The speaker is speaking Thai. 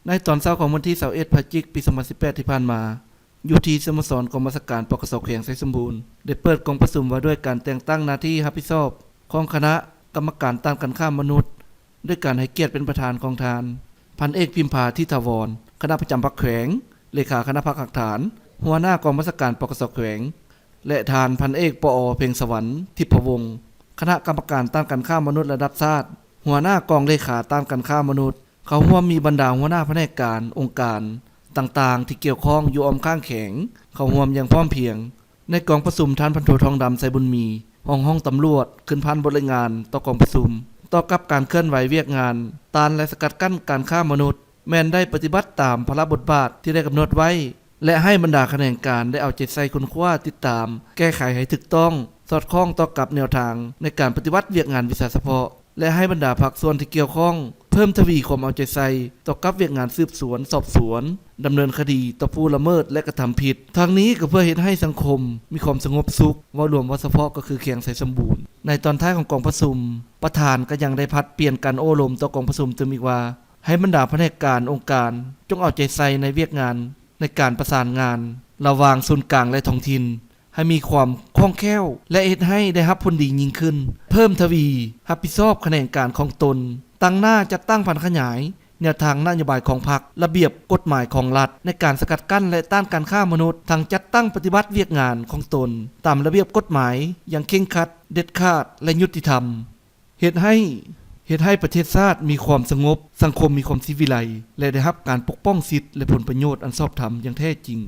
ในตอนเช้าของวันที่21พฤศจิกายนปี2018ที่ผ่านมาอยู่ที่สโมสรกองบัญชาการปกสแขวงไสสมบูรณ์ได้เปิดกองประชุมว่าด้วยการแต่งตั้งหน้าที่รับผิดชอบของคณะกรรมการต้านการค้ามนุษย์ด้วยการให้เกียรติเป็นประธานของทานพันเอกพิมพาทิถาวรคณะประจำพรรคแขวงเลขาคณะพรรคหลักฐานหัวหน้ากองบัญชาการปกสแขวงและทานพันเอกปอเพ็งสวรรค์ทิพวงศ์คณะกรรมการต้านการค้ามนุษย์ระดับชาติหัวหน้ากองเลขาต้านการค้ามนุษย์เขาร่วมมีบรรดาหัวหน้าแผนกการองค์การต่างๆที่เกี่ยวข้องอยู่อ้อมข้างแขงเขาร่วมอย่างพร้อมเพรียงในกองประชุมท่านพันโททองดำไสบุญมีห้องตำรวจขึ้นพันบทรายงานต่อกองประชุมต่อกับการเคลื่อนไหวเวียกงานต้านและสกัดกั้นการค้ามนุษย์แม้นได้ปฏิบัติตามพระบทบาทที่ได้กำหนดไว้และให้บรรดาคณะการได้เอาใจใส่ค้นคว้าติดตามแก้ไขให้ถูกต้องสอดคล้องต่อกับแนวทางในการปฏิบัติเวียกงานวิชาเฉพาะและให้บรรดาภาคส่วนที่เกี่ยวข้องเพิ่มทวีความเอาใจใส่ต่อกับเวียกงานสืบสวนสอบสวนดำเนินคดีต่อผู้ละเมิดและกระทำผิดทางนี้ก็เพื่อเฮ็ดให้สังคมมีความสงบสุขว่ารวมว่าเฉพาะก็คือแขวงไสสมบูรณ์ในตอนท้ายของกองประชุมประธานก็ยังได้พัดเปลี่ยนการโอ้ลมต่อกองประชุมตึมอีกว่าให้บรรดาแผนกการองค์การจงเอาใจใส่ในเวียกงานในการประสานงานระหว่างส่วนกลางและท้องถิ่นให้มีความคล่องแคล่วและเฮ็ดให้ได้รับผลดียิ่งขึ้นเพิ่มทวีรับผิดชอบแขนงการของตนตั้งหน้าจัดตั้งพันขยายแนวทางนโยบายของพรรคระเบียบกฎหมายของรัฐในการสกัดกั้นและต้านการฆ่ามนุษย์ทางจัดตั้งปฏิบัติเวียกงานของตนตามระเบียบกฎหมายอย่างเคร่งครัดเด็ดขาดและยุติธรรมเฮ็ดให้ประเทศชาติมีความสงบสังคมมีความสิวิไลและได้รับการปกป้องสิทธิและผลประโยชน์อันชอบธรรมอย่างแท้จริง